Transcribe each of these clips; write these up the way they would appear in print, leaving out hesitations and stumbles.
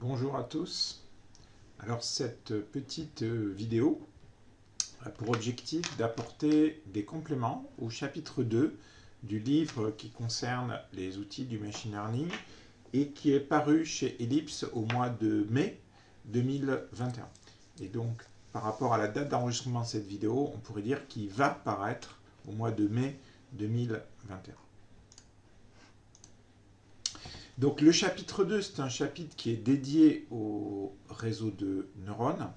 Bonjour à tous. Alors cette petite vidéo a pour objectif d'apporter des compléments au chapitre 2 du livre qui concerne les outils du machine learning et qui est paru chez Ellipse au mois de mai 2021. Et donc par rapport à la date d'enregistrement de cette vidéo, on pourrait dire qu'il va paraître au mois de mai 2021. Donc le chapitre 2, c'est un chapitre qui est dédié au réseau de neurones.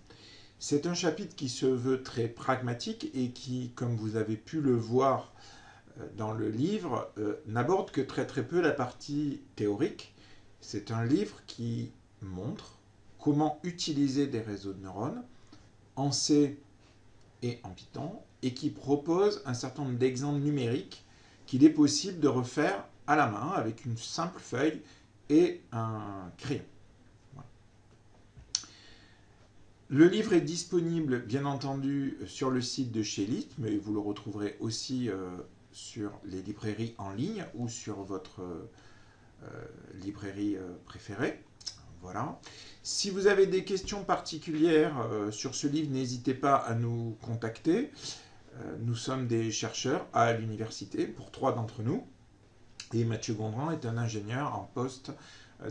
C'est un chapitre qui se veut très pragmatique et qui, comme vous avez pu le voir dans le livre, n'aborde que très peu la partie théorique. C'est un livre qui montre comment utiliser des réseaux de neurones en C et en Python et qui propose un certain nombre d'exemples numériques qu'il est possible de refaire à la main avec une simple feuille et un crayon. Voilà. Le livre est disponible bien entendu sur le site de chez Ellipse, mais vous le retrouverez aussi sur les librairies en ligne ou sur votre librairie préférée. Voilà. Si vous avez des questions particulières sur ce livre, n'hésitez pas à nous contacter. Nous sommes des chercheurs à l'université, pour 3 d'entre nous. Et Mathieu Gondran est un ingénieur en poste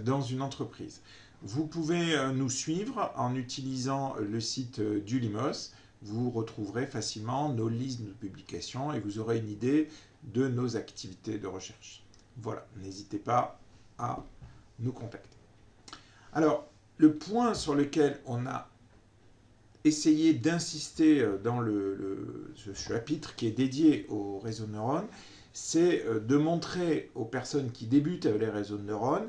dans une entreprise. Vous pouvez nous suivre en utilisant le site d'Ulimos. Vous retrouverez facilement nos listes de publications et vous aurez une idée de nos activités de recherche. Voilà, n'hésitez pas à nous contacter. Alors, le point sur lequel on a essayé d'insister dans ce chapitre qui est dédié au réseau de neurones, c'est de montrer aux personnes qui débutent avec les réseaux de neurones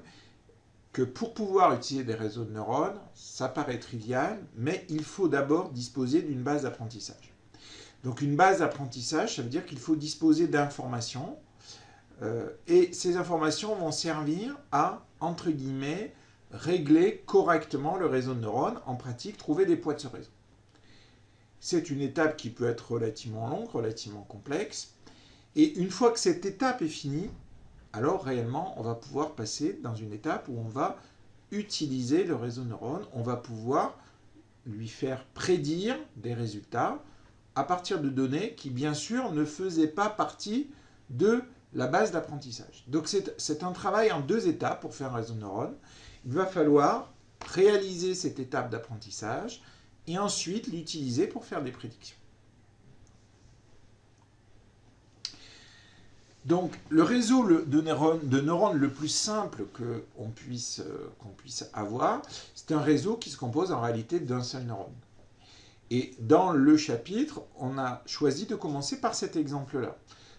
que pour pouvoir utiliser des réseaux de neurones, ça paraît trivial, mais il faut d'abord disposer d'une base d'apprentissage. Donc une base d'apprentissage, ça veut dire qu'il faut disposer d'informations, et ces informations vont servir à, entre guillemets, régler correctement le réseau de neurones, en pratique, trouver des poids de ce réseau. C'est une étape qui peut être relativement longue, relativement complexe, et une fois que cette étape est finie, alors réellement, on va pouvoir passer dans une étape où on va utiliser le réseau de neurones, on va pouvoir lui faire prédire des résultats à partir de données qui, bien sûr, ne faisaient pas partie de la base d'apprentissage. Donc c'est un travail en 2 étapes pour faire un réseau de neurones. Il va falloir réaliser cette étape d'apprentissage et ensuite l'utiliser pour faire des prédictions. Donc, le réseau de neurones le plus simple qu'on puisse avoir, c'est un réseau qui se compose en réalité d'un seul neurone. Et dans le chapitre, on a choisi de commencer par cet exemple-là.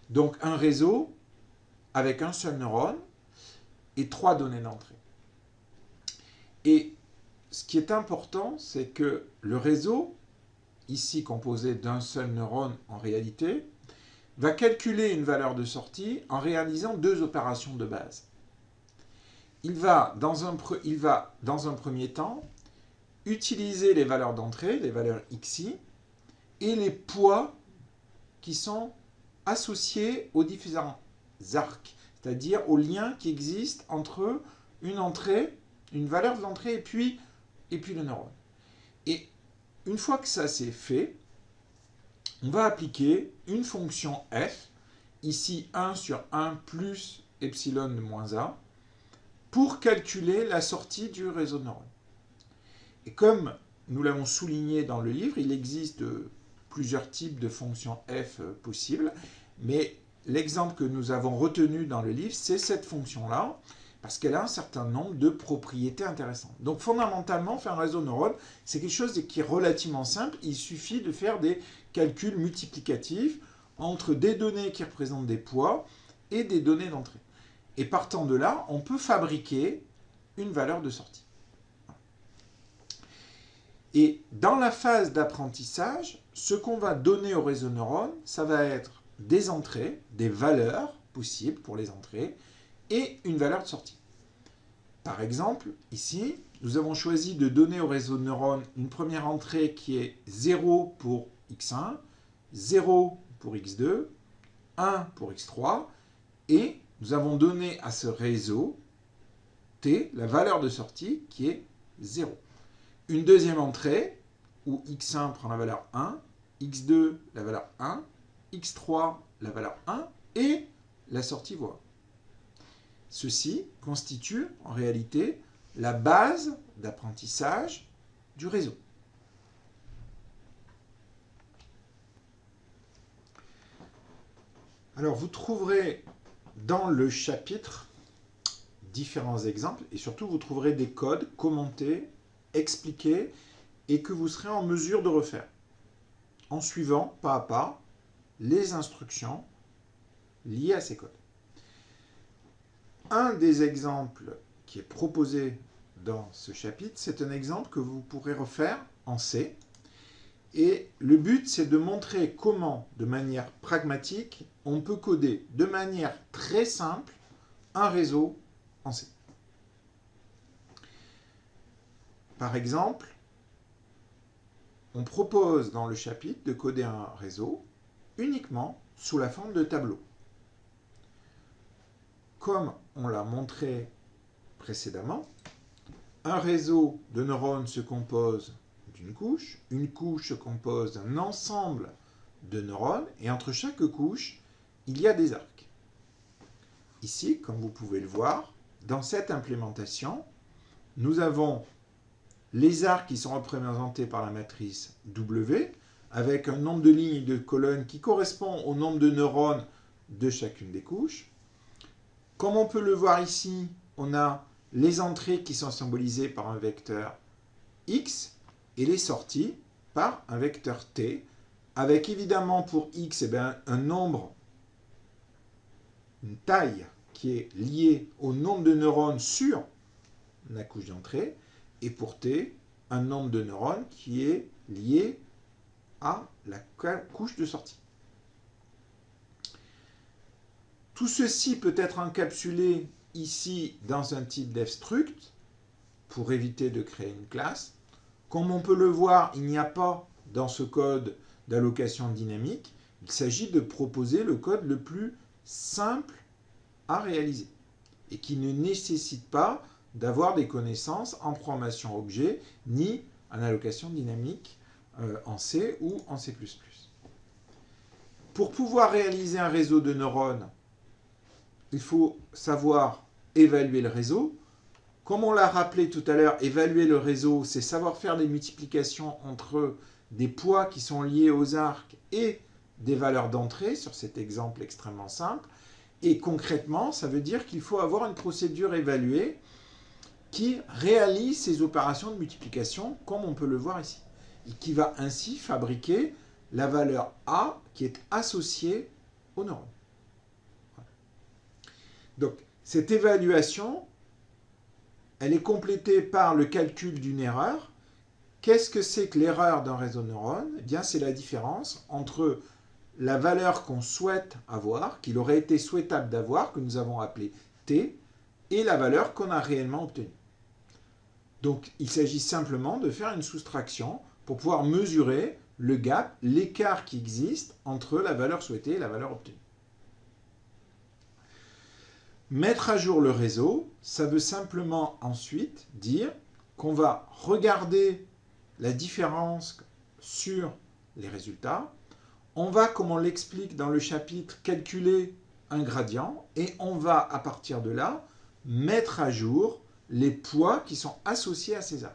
Donc, un réseau avec un seul neurone et 3 données d'entrée. Et ce qui est important, c'est que le réseau, ici composé d'un seul neurone en réalité, va calculer une valeur de sortie en réalisant 2 opérations de base. Il va, dans un premier temps, utiliser les valeurs d'entrée, les valeurs xi, et les poids qui sont associés aux différents arcs, c'est-à-dire aux liens qui existent entre une entrée, une valeur de l'entrée, et puis le neurone. Et une fois que ça c'est fait, on va appliquer une fonction f, ici 1 sur 1 plus epsilon de moins a, pour calculer la sortie du réseau de neurones. Et comme nous l'avons souligné dans le livre, il existe plusieurs types de fonctions f possibles, mais l'exemple que nous avons retenu dans le livre, c'est cette fonction-là, parce qu'elle a un certain nombre de propriétés intéressantes. Donc fondamentalement, faire un réseau de neurones, c'est quelque chose qui est relativement simple. Il suffit de faire des calculs multiplicatifs entre des données qui représentent des poids et des données d'entrée. Et partant de là, on peut fabriquer une valeur de sortie. Et dans la phase d'apprentissage, ce qu'on va donner au réseau de neurones, ça va être des entrées, des valeurs possibles pour les entrées, et une valeur de sortie. Par exemple, ici, nous avons choisi de donner au réseau de neurones une première entrée qui est 0 pour x1, 0 pour x2, 1 pour x3, et nous avons donné à ce réseau T la valeur de sortie qui est 0. Une deuxième entrée, où x1 prend la valeur 1, x2 la valeur 1, x3 la valeur 1 et la sortie voie. Ceci constitue en réalité la base d'apprentissage du réseau. Alors vous trouverez dans le chapitre différents exemples et surtout vous trouverez des codes commentés, expliqués et que vous serez en mesure de refaire en suivant pas à pas les instructions liées à ces codes. Un des exemples qui est proposé dans ce chapitre, c'est un exemple que vous pourrez refaire en C. Et le but, c'est de montrer comment, de manière pragmatique, on peut coder de manière très simple un réseau en C. Par exemple, on propose dans le chapitre de coder un réseau uniquement sous la forme de tableau. Comme on l'a montré précédemment, un réseau de neurones se compose d'une couche, une couche se compose d'un ensemble de neurones, et entre chaque couche, il y a des arcs. Ici, comme vous pouvez le voir, dans cette implémentation, nous avons les arcs qui sont représentés par la matrice W, avec un nombre de lignes et de colonnes qui correspond au nombre de neurones de chacune des couches. Comme on peut le voir ici, on a les entrées qui sont symbolisées par un vecteur X et les sorties par un vecteur T, avec évidemment pour X un nombre, une taille qui est liée au nombre de neurones sur la couche d'entrée, et pour T, un nombre de neurones qui est lié à la couche de sortie. Tout ceci peut être encapsulé ici dans un type d'fstruct pour éviter de créer une classe. Comme on peut le voir, il n'y a pas dans ce code d'allocation dynamique. Il s'agit de proposer le code le plus simple à réaliser et qui ne nécessite pas d'avoir des connaissances en programmation objet ni en allocation dynamique en C ou en C++. Pour pouvoir réaliser un réseau de neurones, il faut savoir évaluer le réseau. Comme on l'a rappelé tout à l'heure, évaluer le réseau, c'est savoir faire des multiplications entre des poids qui sont liés aux arcs et des valeurs d'entrée, sur cet exemple extrêmement simple. Et concrètement, ça veut dire qu'il faut avoir une procédure évaluée qui réalise ces opérations de multiplication, comme on peut le voir ici, et qui va ainsi fabriquer la valeur A qui est associée au neurone. Donc, cette évaluation, elle est complétée par le calcul d'une erreur. Qu'est-ce que c'est que l'erreur d'un réseau de neurones? Eh bien, c'est la différence entre la valeur qu'on souhaite avoir, qu'il aurait été souhaitable d'avoir, que nous avons appelée T, et la valeur qu'on a réellement obtenue. Donc, il s'agit simplement de faire une soustraction pour pouvoir mesurer le gap, l'écart qui existe entre la valeur souhaitée et la valeur obtenue. Mettre à jour le réseau, ça veut simplement ensuite dire qu'on va regarder la différence sur les résultats. On va, comme on l'explique dans le chapitre, calculer un gradient et on va, à partir de là, mettre à jour les poids qui sont associés à ces arcs.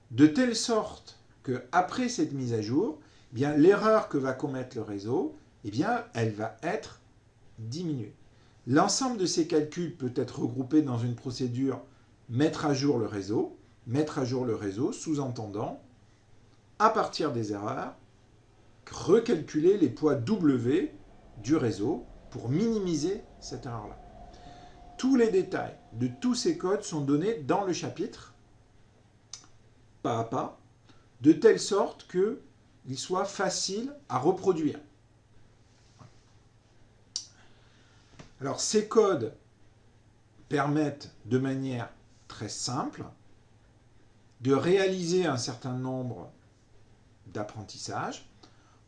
De telle sorte qu'après cette mise à jour, eh bien, l'erreur que va commettre le réseau, eh bien, elle va être diminuée. L'ensemble de ces calculs peut être regroupé dans une procédure mettre à jour le réseau sous-entendant, à partir des erreurs, recalculer les poids W du réseau pour minimiser cette erreur-là. Tous les détails de tous ces codes sont donnés dans le chapitre, pas à pas, de telle sorte qu'ils soient faciles à reproduire. Alors, ces codes permettent de manière très simple de réaliser un certain nombre d'apprentissages.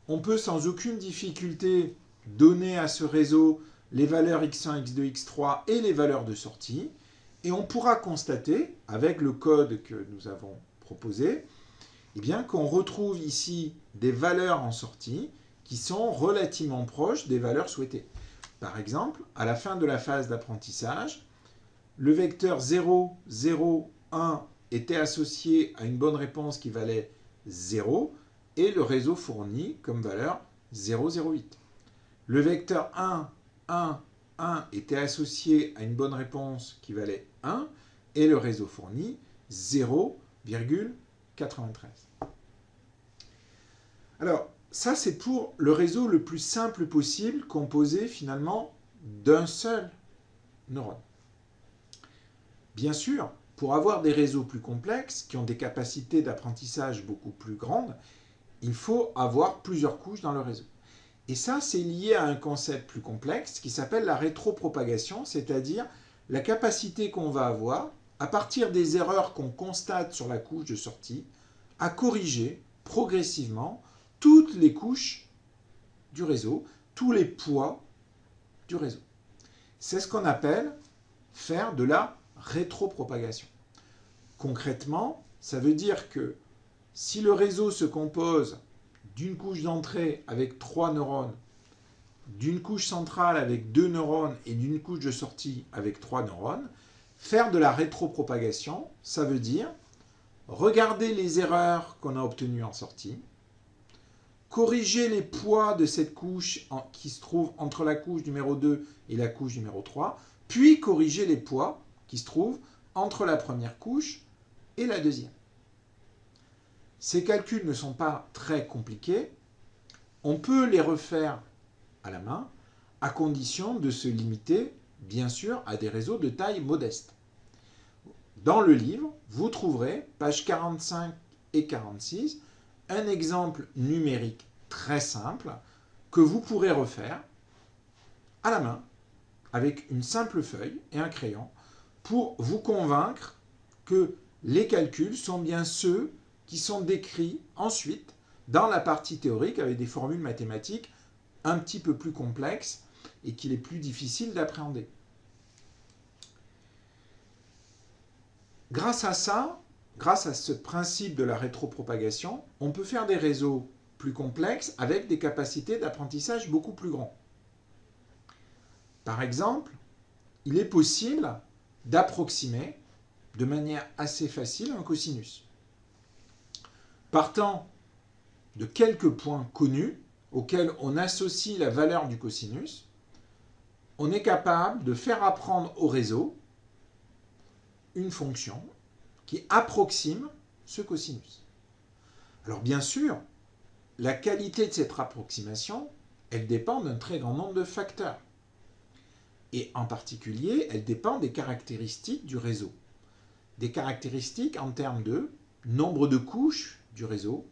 On peut sans aucune difficulté donner à ce réseau les valeurs x1, x2, x3 et les valeurs de sortie. Et on pourra constater, avec le code que nous avons proposé, eh bien, qu'on retrouve ici des valeurs en sortie qui sont relativement proches des valeurs souhaitées. Par exemple, à la fin de la phase d'apprentissage, le vecteur 0, 0, 1 était associé à une bonne réponse qui valait 0 et le réseau fournit comme valeur 0,08. Le vecteur 1, 1, 1 était associé à une bonne réponse qui valait 1 et le réseau fournit 0,93. Alors, ça c'est pour le réseau le plus simple possible, composé finalement d'un seul neurone. Bien sûr, pour avoir des réseaux plus complexes, qui ont des capacités d'apprentissage beaucoup plus grandes, il faut avoir plusieurs couches dans le réseau. Et ça, c'est lié à un concept plus complexe qui s'appelle la rétropropagation, c'est-à-dire la capacité qu'on va avoir, à partir des erreurs qu'on constate sur la couche de sortie, à corriger progressivement toutes les couches du réseau, tous les poids du réseau. C'est ce qu'on appelle faire de la rétropropagation. Concrètement, ça veut dire que si le réseau se compose d'une couche d'entrée avec 3 neurones, d'une couche centrale avec 2 neurones et d'une couche de sortie avec 3 neurones, faire de la rétropropagation, ça veut dire regarder les erreurs qu'on a obtenues en sortie, corriger les poids de cette couche qui se trouve entre la couche numéro 2 et la couche numéro 3, puis corriger les poids qui se trouvent entre la première couche et la deuxième. Ces calculs ne sont pas très compliqués. On peut les refaire à la main, à condition de se limiter, bien sûr, à des réseaux de taille modeste. Dans le livre, vous trouverez, pages 45 et 46, un exemple numérique très simple que vous pourrez refaire à la main, avec une simple feuille et un crayon, pour vous convaincre que les calculs sont bien ceux qui sont décrits ensuite dans la partie théorique avec des formules mathématiques un petit peu plus complexes et qu'il est plus difficile d'appréhender. Grâce à ça, grâce à ce principe de la rétropropagation, on peut faire des réseaux plus complexes avec des capacités d'apprentissage beaucoup plus grands. Par exemple, il est possible d'approximer de manière assez facile un cosinus. Partant de quelques points connus auxquels on associe la valeur du cosinus, on est capable de faire apprendre au réseau une fonction qui approxime ce cosinus. Alors bien sûr, la qualité de cette approximation, elle dépend d'un très grand nombre de facteurs. Et en particulier, elle dépend des caractéristiques du réseau. Des caractéristiques en termes de nombre de couches du réseau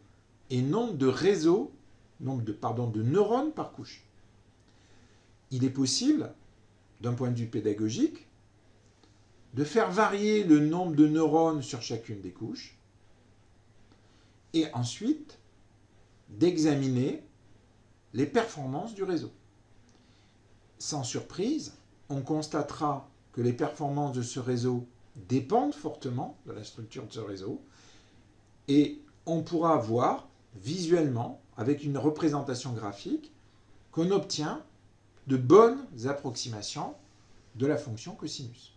et nombre de neurones par couche. Il est possible, d'un point de vue pédagogique, de faire varier le nombre de neurones sur chacune des couches et ensuite d'examiner les performances du réseau. Sans surprise, on constatera que les performances de ce réseau dépendent fortement de la structure de ce réseau et on pourra voir visuellement, avec une représentation graphique, qu'on obtient de bonnes approximations de la fonction cosinus.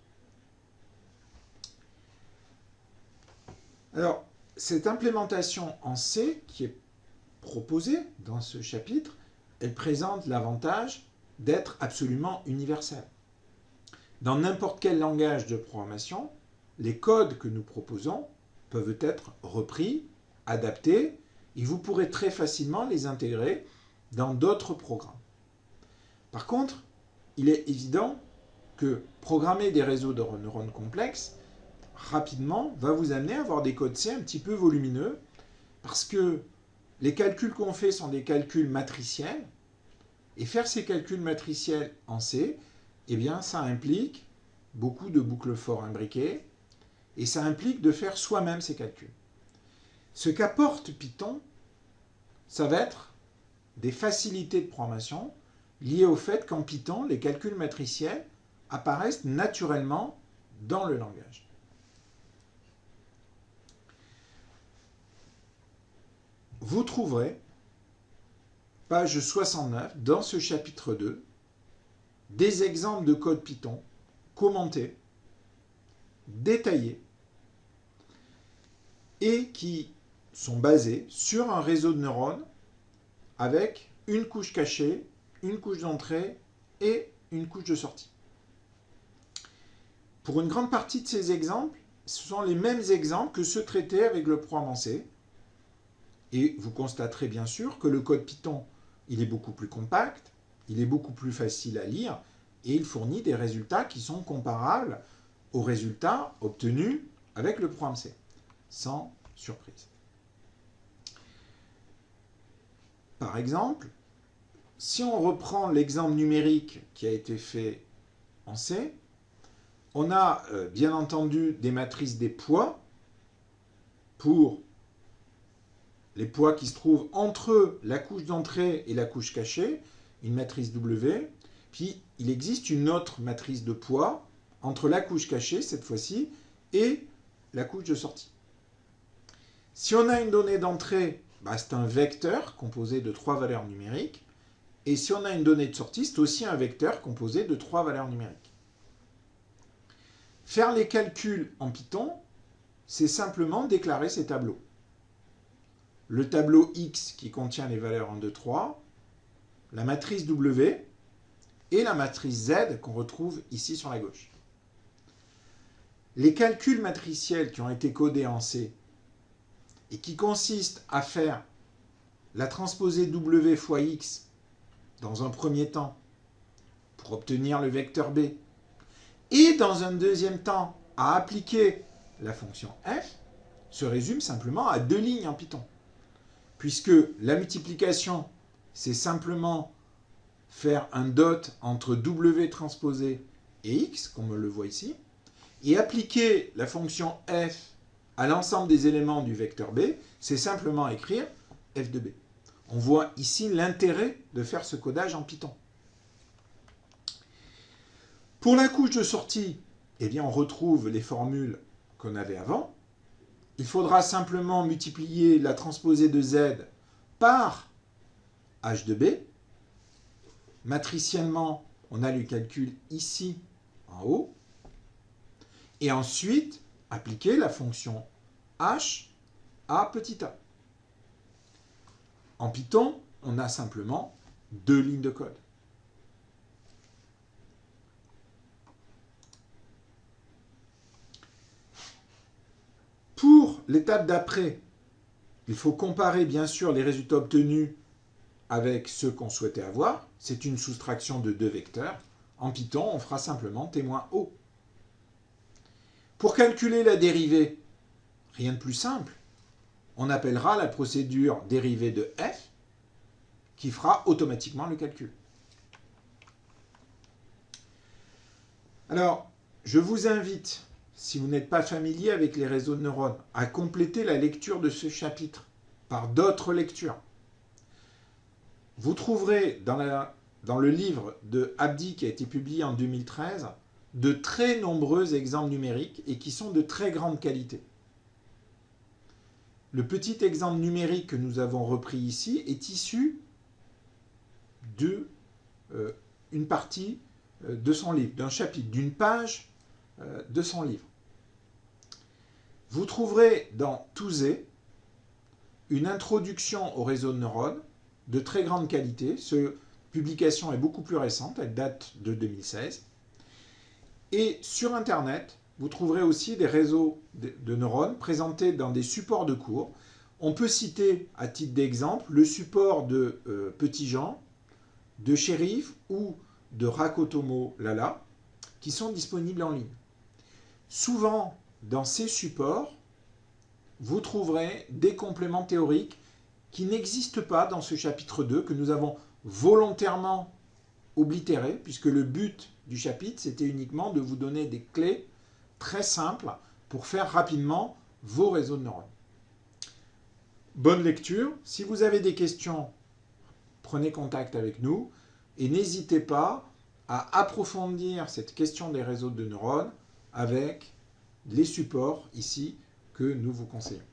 Alors, cette implémentation en C qui est proposée dans ce chapitre, elle présente l'avantage d'être absolument universelle. Dans n'importe quel langage de programmation, les codes que nous proposons peuvent être repris, adaptés, et vous pourrez très facilement les intégrer dans d'autres programmes. Par contre, il est évident que programmer des réseaux de neurones complexes rapidement va vous amener à avoir des codes C un petit peu volumineux parce que les calculs qu'on fait sont des calculs matriciels et faire ces calculs matriciels en C, eh bien, ça implique beaucoup de boucles for imbriquées et ça implique de faire soi-même ces calculs. Ce qu'apporte Python, ça va être des facilités de programmation liées au fait qu'en Python, les calculs matriciels apparaissent naturellement dans le langage. Vous trouverez, page 69, dans ce chapitre 2, des exemples de code Python commentés, détaillés, et qui sont basés sur un réseau de neurones avec une couche cachée, une couche d'entrée et une couche de sortie. Pour une grande partie de ces exemples, ce sont les mêmes exemples que ceux traités avec le programme en C. Et vous constaterez bien sûr que le code Python, il est beaucoup plus compact, il est beaucoup plus facile à lire et il fournit des résultats qui sont comparables aux résultats obtenus avec le programme C, sans surprise. Par exemple, si on reprend l'exemple numérique qui a été fait en C, on a bien entendu des matrices des poids pour les poids qui se trouvent entre la couche d'entrée et la couche cachée, une matrice W. Puis il existe une autre matrice de poids entre la couche cachée, cette fois-ci, et la couche de sortie. Si on a une donnée d'entrée, c'est un vecteur composé de 3 valeurs numériques. Et si on a une donnée de sortie, c'est aussi un vecteur composé de 3 valeurs numériques. Faire les calculs en Python, c'est simplement déclarer ces tableaux. Le tableau X qui contient les valeurs 1, 2, 3, la matrice W et la matrice Z qu'on retrouve ici sur la gauche. Les calculs matriciels qui ont été codés en C et qui consistent à faire la transposée W fois X dans un premier temps pour obtenir le vecteur B et dans un deuxième temps à appliquer la fonction f se résument simplement à 2 lignes en Python. Puisque la multiplication, c'est simplement faire un dot entre W transposé et X, comme on le voit ici, et appliquer la fonction f à l'ensemble des éléments du vecteur B, c'est simplement écrire f de B. On voit ici l'intérêt de faire ce codage en Python. Pour la couche de sortie, eh bien, on retrouve les formules qu'on avait avant. Il faudra simplement multiplier la transposée de Z par h de B. Matriciellement, on a le calcul ici en haut. Et ensuite, appliquer la fonction h à petit a. En Python, on a simplement 2 lignes de code. Pour l'étape d'après, il faut comparer bien sûr les résultats obtenus avec ceux qu'on souhaitait avoir. C'est une soustraction de 2 vecteurs. En Python, on fera simplement témoin O. Pour calculer la dérivée, rien de plus simple. On appellera la procédure dérivée de f qui fera automatiquement le calcul. Alors, je vous invite, si vous n'êtes pas familier avec les réseaux de neurones, à compléter la lecture de ce chapitre par d'autres lectures. Vous trouverez dans le livre de Abdi qui a été publié en 2013 de très nombreux exemples numériques et qui sont de très grande qualité. Le petit exemple numérique que nous avons repris ici est issu d'une partie de son livre, d'un chapitre, d'une page de son livre. Vous trouverez dans Touzé une introduction au réseau de neurones de très grande qualité. Cette publication est beaucoup plus récente, elle date de 2016. Et sur Internet, vous trouverez aussi des réseaux de neurones présentés dans des supports de cours. On peut citer, à titre d'exemple, le support de Petit Jean, de Shérif ou de Rakotomo Lala, qui sont disponibles en ligne. Souvent, dans ces supports, vous trouverez des compléments théoriques qui n'existent pas dans ce chapitre 2, que nous avons volontairement oblitéré, puisque le but du chapitre, c'était uniquement de vous donner des clés très simples pour faire rapidement vos réseaux de neurones. Bonne lecture. Si vous avez des questions, prenez contact avec nous et n'hésitez pas à approfondir cette question des réseaux de neurones avec les supports ici que nous vous conseillons.